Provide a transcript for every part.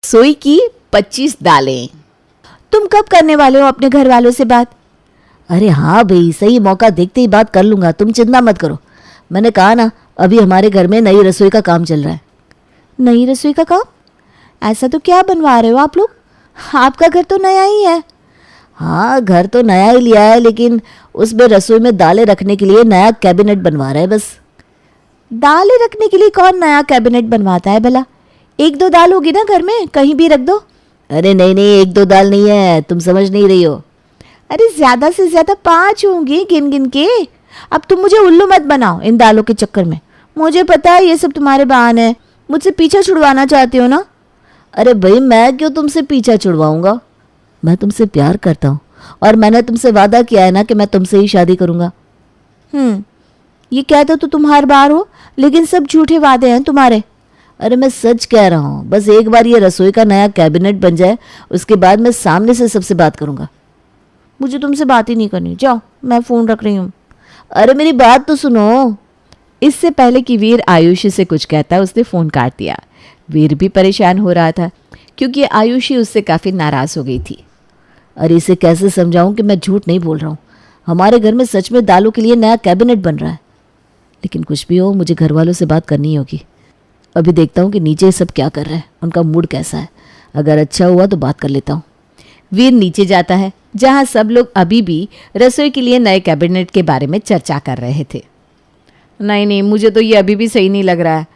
रसोई की 25 दालें। तुम कब करने वाले हो अपने घर वालों से बात? अरे हाँ भाई, सही मौका देखते ही बात कर लूँगा, तुम चिंता मत करो। मैंने कहा ना, अभी हमारे घर में नई रसोई का काम चल रहा है। नई रसोई का काम? ऐसा तो क्या बनवा रहे हो आप लोग? आपका घर तो नया ही है। हाँ, घर तो नया ही लिया है, लेकिन उसमें रसोई में दालें रखने के लिए नया कैबिनेट बनवा रहा है बस। दालें रखने के लिए कौन नया कैबिनेट बनवाता है भला? 1-2 दाल होगी ना घर में, कहीं भी रख दो। अरे नहीं नहीं, 1-2 दाल नहीं है, तुम समझ नहीं रही हो। अरे ज्यादा से ज्यादा 5 होंगी गिन गिन के। अब तुम मुझे उल्लू मत बनाओ इन दालों के चक्कर में। मुझे पता है ये सब तुम्हारे बहाने हैं, मुझसे पीछा छुड़वाना चाहते हो ना। अरे भाई, मैं क्यों तुमसे पीछा छुड़वाऊंगा? मैं तुमसे प्यार करता हूँ और मैंने तुमसे वादा किया है ना कि मैं तुमसे ही शादी करूंगा। ये कहते तो तुम हर बार हो, लेकिन सब झूठे वादे हैं तुम्हारे। अरे मैं सच कह रहा हूँ, बस एक बार ये रसोई का नया कैबिनेट बन जाए, उसके बाद मैं सामने से सबसे बात करूंगा। मुझे तुमसे बात ही नहीं करनी, जाओ, मैं फ़ोन रख रही हूँ। अरे मेरी बात तो सुनो। इससे पहले कि वीर आयुषी से कुछ कहता, उसने फ़ोन काट दिया। वीर भी परेशान हो रहा था क्योंकि आयुषी उससे काफ़ी नाराज़ हो गई थी। अरे इसे कैसे समझाऊं कि मैं झूठ नहीं बोल रहा हूँ। हमारे घर में सच में दालों के लिए नया कैबिनेट बन रहा है। लेकिन कुछ भी हो, मुझे घर वालों से बात करनी होगी। अभी देखता हूँ कि नीचे सब क्या कर रहे हैं, उनका मूड कैसा है। अगर अच्छा हुआ तो बात कर लेता हूँ। वीर नीचे जाता है जहाँ सब लोग अभी भी रसोई के लिए नए कैबिनेट के बारे में चर्चा कर रहे थे। नहीं, मुझे तो ये अभी भी सही नहीं लग रहा है।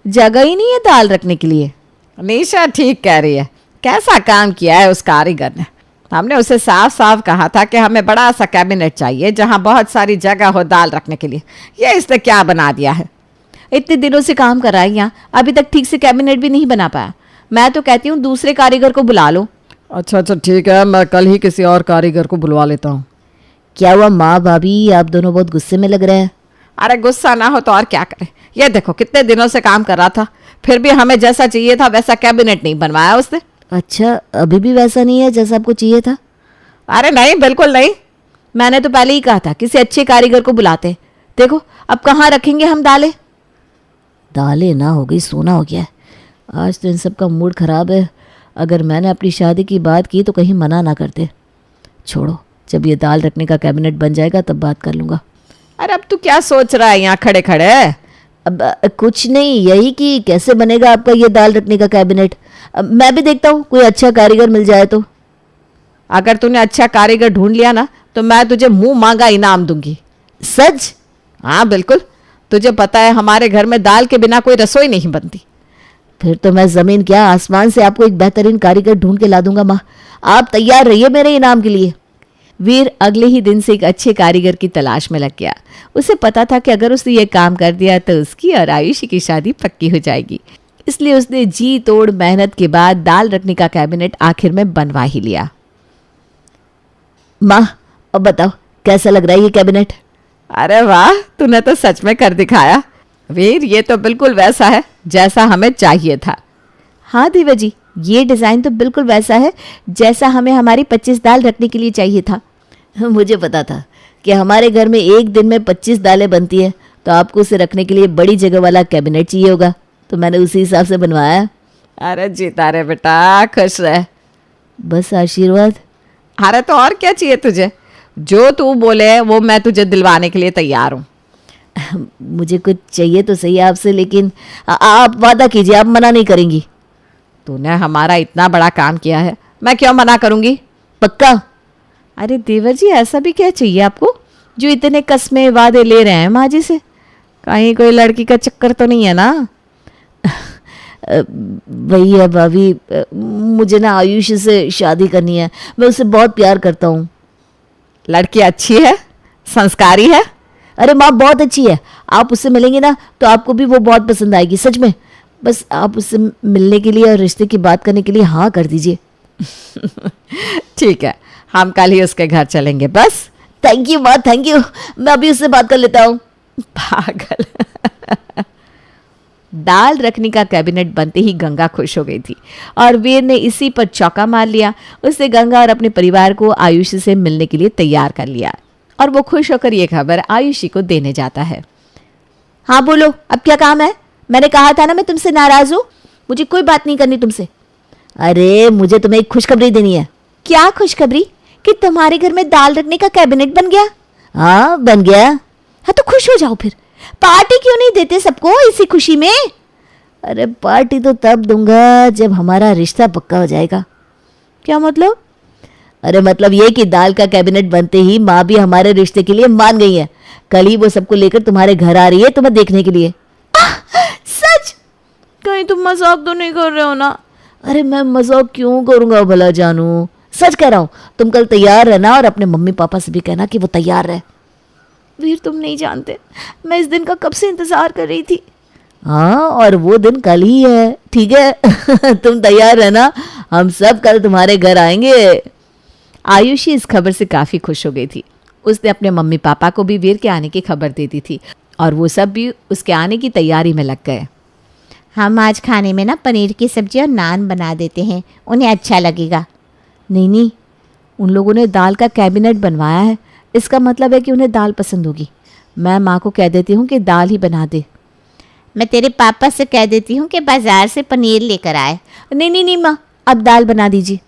जगह ही नहीं है दाल रखने के लिए। निशा ठीक कह रही है। कैसा काम किया है उस कारीगर ने। हमने उसे साफ साफ कहा था कि हमें बड़ा सा कैबिनेट चाहिए जहाँ बहुत सारी जगह हो दाल रखने के लिए। ये इसने क्या बना दिया है। इतने दिनों से काम कर रहा है यहाँ, अभी तक ठीक से कैबिनेट भी नहीं बना पाया। मैं तो कहती हूँ दूसरे कारीगर को बुला लो। अच्छा ठीक है, मैं कल ही किसी और कारीगर को बुलवा लेता हूँ। क्या हुआ माँ भाभी, आप दोनों बहुत गुस्से में लग रहे हैं। अरे गुस्सा ना हो तो और क्या करे। ये देखो कितने दिनों से काम कर रहा था, फिर भी हमें जैसा चाहिए था वैसा कैबिनेट नहीं बनवाया उसने। अच्छा, अभी भी वैसा नहीं है जैसा आपको चाहिए था? अरे नहीं, बिल्कुल नहीं। मैंने तो पहले ही कहा था किसी अच्छे कारीगर को बुलाते। देखो अब कहाँ रखेंगे हम दालें। दालें ना हो गई सोना हो गया है। आज तो इन सब का मूड खराब है। अगर मैंने अपनी शादी की बात की तो कहीं मना ना करते। छोड़ो, जब ये दाल रखने का कैबिनेट बन जाएगा तब बात कर लूँगा। अरे अब तू क्या सोच रहा है यहाँ खड़े खड़े? अब कुछ नहीं, यही कि कैसे बनेगा आपका ये दाल रखने का कैबिनेट। अब मैं भी देखता हूँ कोई अच्छा कारीगर मिल जाए तो। अगर तूने अच्छा कारीगर ढूंढ लिया ना तो मैं तुझे मुंह मांगा इनाम दूंगी। सच? हाँ बिल्कुल। तुझे पता है हमारे घर में दाल के बिना कोई रसोई नहीं बनती। फिर तो मैं ज़मीन क्या आसमान से आपको एक बेहतरीन कारीगर ढूंढ के ला दूंगा माँ। आप तैयार रहिए मेरे इनाम के लिए। वीर अगले ही दिन से एक अच्छे कारीगर की तलाश में लग गया। उसे पता था कि अगर उसने ये काम कर दिया तो उसकी और आयुषी की शादी पक्की हो जाएगी। इसलिए उसने जी तोड़ मेहनत के बाद दाल रखने का कैबिनेट आखिर में बनवा ही लिया। माँ, अब बताओ कैसा लग रहा है ये कैबिनेट? अरे वाह, तूने तो सच में कर दिखाया। वीर ये तो बिल्कुल वैसा है जैसा हमें चाहिए था। हाँ देवा जी, ये डिज़ाइन तो बिल्कुल वैसा है जैसा हमें हमारी 25 दाल रखने के लिए चाहिए था। मुझे पता था कि हमारे घर में एक दिन में 25 दालें बनती हैं, तो आपको उसे रखने के लिए बड़ी जगह वाला कैबिनेट चाहिए होगा, तो मैंने उसी हिसाब से बनवाया। अरे जीता रे बेटा, खुश रह। बस आशीर्वाद। अरे तो और क्या चाहिए तुझे? जो तू बोले वो मैं तुझे दिलवाने के लिए तैयार हूँ। मुझे कुछ चाहिए तो सही आपसे, लेकिन आप वादा कीजिए आप मना नहीं करेंगी। तूने हमारा इतना बड़ा काम किया है, मैं क्यों मना करूँगी? पक्का? अरे देवर जी, ऐसा भी क्या चाहिए आपको जो इतने कस्में वादे ले रहे हैं माँ जी से? कहीं कोई लड़की का चक्कर तो नहीं है ना? वही है भाभी, मुझे ना आयुषी से शादी करनी है। मैं उससे बहुत प्यार करता हूँ। लड़की अच्छी है, संस्कारी है? अरे माँ बहुत अच्छी है। आप उससे मिलेंगे ना तो आपको भी वो बहुत पसंद आएगी, सच में। बस आप उससे मिलने के लिए और रिश्ते की बात करने के लिए हाँ कर दीजिए। ठीक है, हम कल ही उसके घर चलेंगे बस। थैंक यू माँ, थैंक यू। मैं अभी उससे बात कर लेता हूँ। पागल। दाल रखने का कैबिनेट बनते ही गंगा खुश हो गई थी और वीर ने इसी पर चौका मार लिया। उससे गंगा और अपने परिवार को आयुषी से मिलने के लिए तैयार कर लिया और वो खुश होकर ये खबर आयुषी को देने जाता है। हाँ बोलो, अब क्या काम है? मैंने कहा था ना मैं तुमसे नाराज हूँ। मुझे कोई बात नहीं करनी तुमसे। अरे मुझे तुम्हें एक खुशखबरी देनी है। क्या खुशखबरी? कि तुम्हारे घर में दाल रखने का कैबिनेट बन गया? हाँ बन गया। हाँ तो खुश हो जाओ फिर। पार्टी क्यों नहीं देते सबको इसी खुशी में? अरे पार्टी तो तब दूंगा जब हमारा रिश्ता पक्का हो जाएगा। क्या मतलब? अरे मतलब ये कि दाल का कैबिनेट बनते ही माँ भी हमारे रिश्ते के लिए मान गई है। कल ही वो सबको लेकर तुम्हारे घर आ रही है तुम्हें देखने के लिए। सच? कहीं तुम मजाक तो नहीं कर रहे हो ना? अरे मैं मजाक क्यों करूंगा भला जानू, सच कह रहा हूँ। तुम कल तैयार रहना और अपने मम्मी पापा से भी कहना कि वो तैयार रहे। वीर तुम नहीं जानते, मैं इस दिन का कब से इंतजार कर रही थी। हाँ और वो दिन कल ही है, ठीक है। तुम तैयार रहना, हम सब कल तुम्हारे घर आएंगे। आयुषी इस खबर से काफ़ी खुश हो गई थी। उसने अपने मम्मी पापा को भी वीर के आने की खबर दे दी थी और वो सब भी उसके आने की तैयारी में लग गए। हम आज खाने में ना पनीर की सब्जी और नान बना देते हैं, उन्हें अच्छा लगेगा। नहीं, उन लोगों ने दाल का कैबिनेट बनवाया है, इसका मतलब है कि उन्हें दाल पसंद होगी। मैं माँ को कह देती हूँ कि दाल ही बना दे। मैं तेरे पापा से कह देती हूँ कि बाजार से पनीर लेकर आए। नहीं माँ, अब दाल बना दीजिए।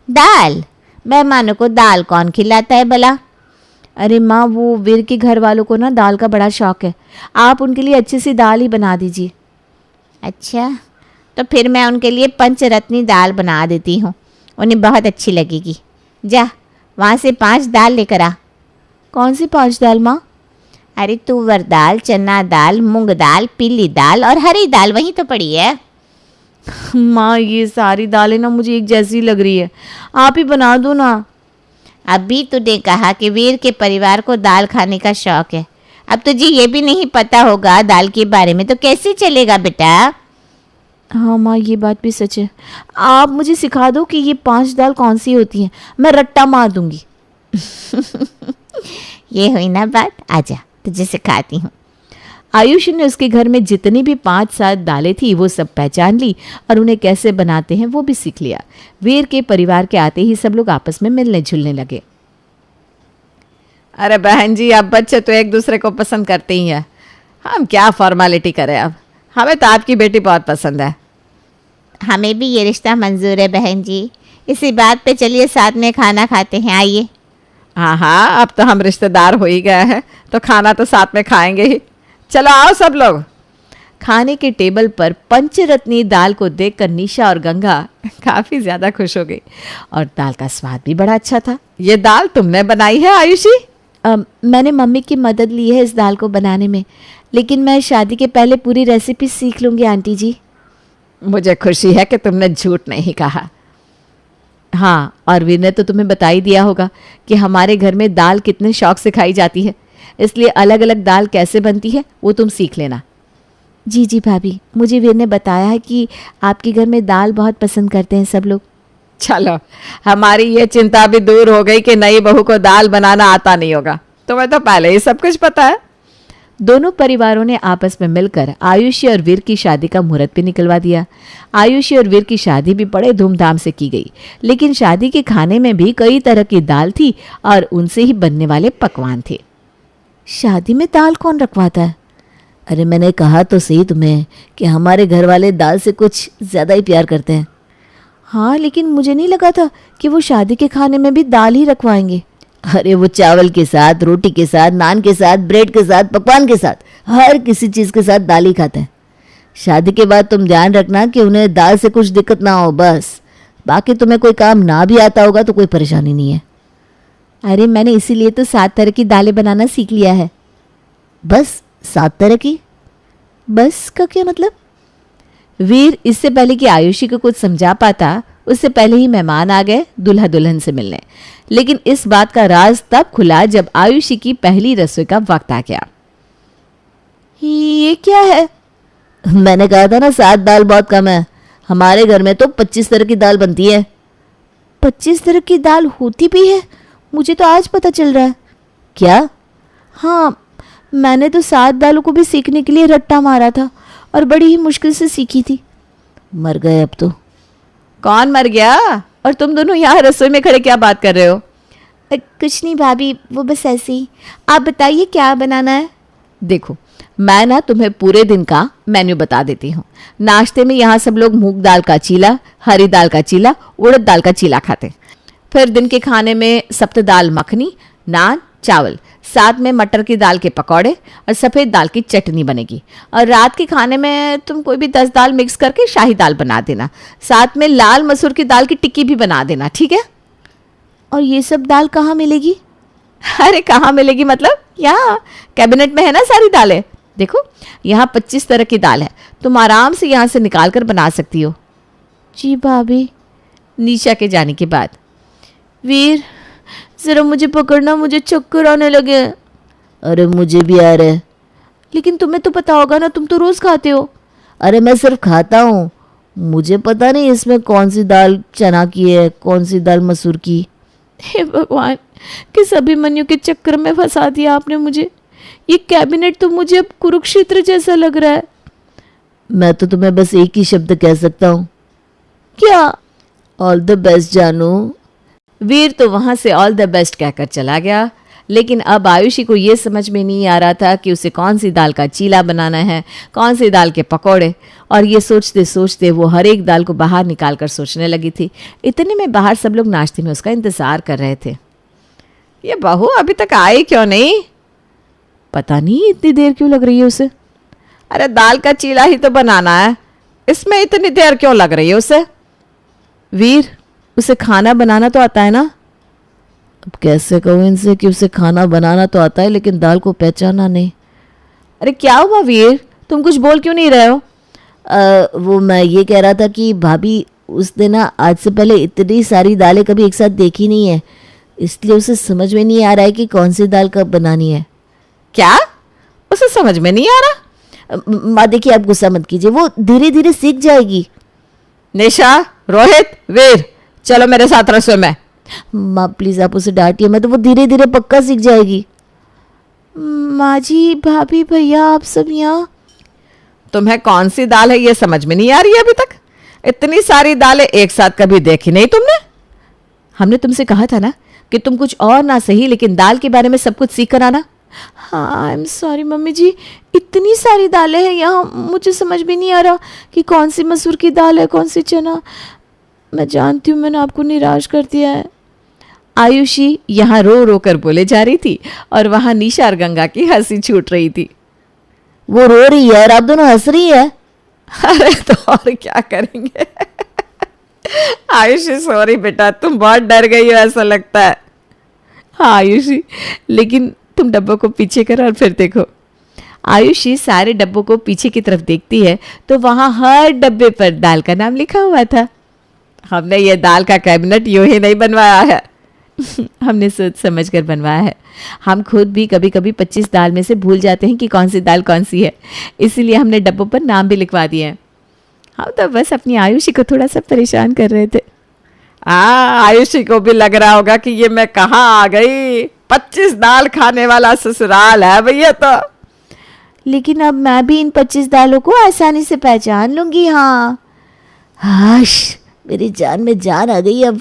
दाल? मेहमानों को दाल कौन खिलाता है भला? अरे माँ, वो वीर के घर वालों को ना दाल का बड़ा शौक है, आप उनके लिए अच्छी सी दाल ही बना दीजिए। अच्छा, तो फिर मैं उनके लिए पंचरत्नी दाल बना देती हूँ, उन्हें बहुत अच्छी लगेगी। जा वहाँ से 5 दाल लेकर आ। कौन सी 5 दाल माँ? अरे तुवर दाल, चना दाल, मूंग दाल, पीली दाल और हरी दाल वहीं तो पड़ी है। माँ ये सारी दालें ना मुझे एक जैसी लग रही है, आप ही बना दो ना। अभी तूने कहा कि वीर के परिवार को दाल खाने का शौक है, अब तुझे ये भी नहीं पता होगा दाल के बारे में, तो कैसे चलेगा बेटा? हाँ माँ, ये बात भी सच है। आप मुझे सिखा दो कि ये 5 दाल कौन सी होती हैं, मैं रट्टा मार दूंगी। ये हुई ना बात, आजा तुझे सिखाती हूँ। आयुषी ने उसके घर में जितनी भी 5-7 दालें थी वो सब पहचान ली और उन्हें कैसे बनाते हैं वो भी सीख लिया। वीर के परिवार के आते ही सब लोग आपस में मिलने जुलने लगे। अरे बहन जी, अब बच्चे तो एक दूसरे को पसंद करते ही हैं, हम क्या फॉर्मेलिटी करें। अब हमें तो आपकी बेटी बहुत पसंद है। हमें भी ये रिश्ता मंजूर है बहन जी। इसी बात पे चलिए साथ में खाना खाते हैं, आइए। हाँ, अब तो हम रिश्तेदार हो ही गए हैं, तो खाना तो साथ में खाएंगे ही। चलो आओ सब लोग। खाने के टेबल पर पंचरत्नी दाल को देखकर निशा और गंगा काफ़ी ज़्यादा खुश हो गई और दाल का स्वाद भी बड़ा अच्छा था। ये दाल तुमने बनाई है आयुषी? मैंने मम्मी की मदद ली है इस दाल को बनाने में, लेकिन मैं शादी के पहले पूरी रेसिपी सीख लूँगी आंटी जी। मुझे खुशी है कि तुमने झूठ नहीं कहा। हाँ, और वीर ने तो तुम्हें बता ही दिया होगा कि हमारे घर में दाल कितने शौक से खाई जाती है, इसलिए अलग अलग दाल कैसे बनती है वो तुम सीख लेना। जी भाभी, मुझे वीर ने बताया है कि आपके घर में दाल बहुत पसंद करते हैं सब लोग। चलो, हमारी ये चिंता भी दूर हो गई कि नई बहू को दाल बनाना आता नहीं होगा। तुम्हें तो पहले ही सब कुछ पता है। दोनों परिवारों ने आपस में मिलकर आयुषी और वीर की शादी का मुहूर्त भी निकलवा दिया। आयुषी और वीर की शादी भी बड़े धूमधाम से की गई, लेकिन शादी के खाने में भी कई तरह की दाल थी और उनसे ही बनने वाले पकवान थे। शादी में दाल कौन रखवाता है? अरे मैंने कहा तो सही तुम्हें कि हमारे घर वाले दाल से कुछ ज़्यादा ही प्यार करते हैं। हाँ, लेकिन मुझे नहीं लगा था कि वो शादी के खाने में भी दाल ही रखवाएंगे। अरे वो चावल के साथ, रोटी के साथ, नान के साथ, ब्रेड के साथ, पकवान के साथ, हर किसी चीज़ के साथ दाल ही खाते हैं। शादी के बाद तुम ध्यान रखना कि उन्हें दाल से कुछ दिक्कत ना हो बस। बाकी तुम्हें कोई काम ना भी आता होगा तो कोई परेशानी नहीं है। अरे मैंने इसीलिए तो 7 तरह की दालें बनाना सीख लिया है। बस 7 तरह की? बस का क्या मतलब? वीर इससे पहले कि आयुषी को कुछ समझा पाता, उससे पहले ही मेहमान आ गए दूल्हा दुल्हन से मिलने। लेकिन इस बात का राज तब खुला जब आयुषी की पहली रसोई का वक्त आ गया। ये क्या है? मैंने कहा था ना 7 दाल बहुत कम है। हमारे घर में तो 25 तरह की दाल बनती है। 25 तरह की दाल होती भी है? मुझे तो आज पता चल रहा है। क्या? हाँ, मैंने तो 7 दालों को भी सीखने के लिए रट्टा मारा था और बड़ी ही मुश्किल से सीखी थी। मर गए अब तो। कौन मर गया? और तुम दोनों यहाँ रसोई में खड़े क्या बात कर रहे हो? कुछ नहीं भाभी, वो बस ऐसे ही। आप बताइए क्या बनाना है? देखो, मैं ना तुम्हें पूरे दिन का मेन्यू बता देती हूँ। नाश्ते में यहाँ सब लोग मूंग दाल का चीला, हरी दाल का चीला, उड़द दाल का चीला खाते। फिर दिन के खाने में सप्त दाल मखनी, नान, चावल, साथ में मटर की दाल के पकौड़े और सफ़ेद दाल की चटनी बनेगी। और रात के खाने में तुम कोई भी 10 दाल मिक्स करके शाही दाल बना देना, साथ में लाल मसूर की दाल की टिक्की भी बना देना, ठीक है? और ये सब दाल कहाँ मिलेगी? अरे कहाँ मिलेगी मतलब, यहाँ कैबिनेट में है ना सारी दालें। देखो यहाँ 25 तरह की दाल है, तुम आराम से यहाँ से निकाल कर बना सकती हो। जी भाभी। निशा के जाने के बाद वीर ज़रा मुझे पकड़ना, मुझे चक्कर आने लगे। अरे मुझे भी आ रहा है। लेकिन तुम्हें तो पता होगा ना, तुम तो रोज़ खाते हो। अरे मैं सिर्फ खाता हूँ, मुझे पता नहीं इसमें कौन सी दाल चना की है, कौन सी दाल मसूर की। हे भगवान, किस अभिमन्यु के चक्कर में फंसा दिया आपने मुझे। ये कैबिनेट तो मुझे अब कुरुक्षेत्र जैसा लग रहा है। मैं तो तुम्हें बस एक ही शब्द कह सकता हूँ। क्या? ऑल द बेस्ट जानू। वीर तो वहां से ऑल द बेस्ट कहकर चला गया, लेकिन अब आयुषी को ये समझ में नहीं आ रहा था कि उसे कौन सी दाल का चीला बनाना है, कौन सी दाल के पकौड़े। और ये सोचते सोचते वो हर एक दाल को बाहर निकाल कर सोचने लगी थी। इतने में बाहर सब लोग नाश्ते में उसका इंतजार कर रहे थे। ये बहू अभी तक आई क्यों नहीं? पता नहीं इतनी देर क्यों लग रही है उसे। अरे दाल का चीला ही तो बनाना है, इसमें इतनी देर क्यों लग रही है उसे? वीर, उसे खाना बनाना तो आता है ना? अब कैसे कहूँ इनसे कि उसे खाना बनाना तो आता है लेकिन दाल को पहचाना नहीं। अरे क्या हुआ वीर, तुम कुछ बोल क्यों नहीं रहे हो? वो मैं ये कह रहा था कि भाभी उसने ना आज से पहले इतनी सारी दालें कभी एक साथ देखी नहीं है, इसलिए उसे समझ में नहीं आ रहा है कि कौन सी दाल कब बनानी है। क्या? उसे समझ में नहीं आ रहा? माँ देखिए, आप गुस्सा मत कीजिए, वो धीरे धीरे सीख जाएगी। निशा, रोहित, वीर, चलो मेरे साथ रसोई में। माँ प्लीज़ आप उसे डांटिए, मैं तो वो धीरे धीरे पक्का सीख जाएगी। माँ जी, भाभी, भैया, आप सब यहाँ। तुम्हें कौन सी दाल है ये समझ में नहीं आ रही है अभी तक? इतनी सारी दालें एक साथ कभी देखी नहीं तुमने? हमने तुमसे कहा था ना कि तुम कुछ और ना सही लेकिन दाल के बारे में सब कुछ सीख कर आना। हाँ, आई एम सॉरी मम्मी जी, इतनी सारी दालें हैं यहाँ, मुझे समझ भी नहीं आ रहा कि कौन सी मसूर की दाल है, कौन सी चना। मैं जानती हूँ मैंने आपको निराश कर दिया है। आयुषी यहाँ रो रो कर बोले जा रही थी और वहाँ निशा और गंगा की हंसी छूट रही थी। वो रो रही है और आप दोनों हंस रही है। अरे तो और क्या करेंगे। आयुषी सॉरी बेटा, तुम बहुत डर गई हो ऐसा लगता है। हाँ आयुषी, लेकिन तुम डब्बों को पीछे करो और फिर देखो। आयुषी सारे डब्बों को पीछे की तरफ देखती है तो वहाँ हर डब्बे पर दाल का नाम लिखा हुआ था। हमने ये दाल का कैबिनेट यूं ही नहीं बनवाया है। हमने सोच समझ कर बनवाया है। हम खुद भी कभी कभी 25 दाल में से भूल जाते हैं कि कौन सी दाल कौन सी है, इसीलिए हमने डब्बों पर नाम भी लिखवा दिए हैं। हम तो बस अपनी आयुषी को थोड़ा सा परेशान कर रहे थे। आयुषी को भी लग रहा होगा कि ये मैं कहाँ आ गई, 25 दाल खाने वाला ससुराल है भैया। तो लेकिन अब मैं भी इन 25 दालों को आसानी से पहचान लूंगी। हाँ हाश, मेरी जान में जान आ गई अब।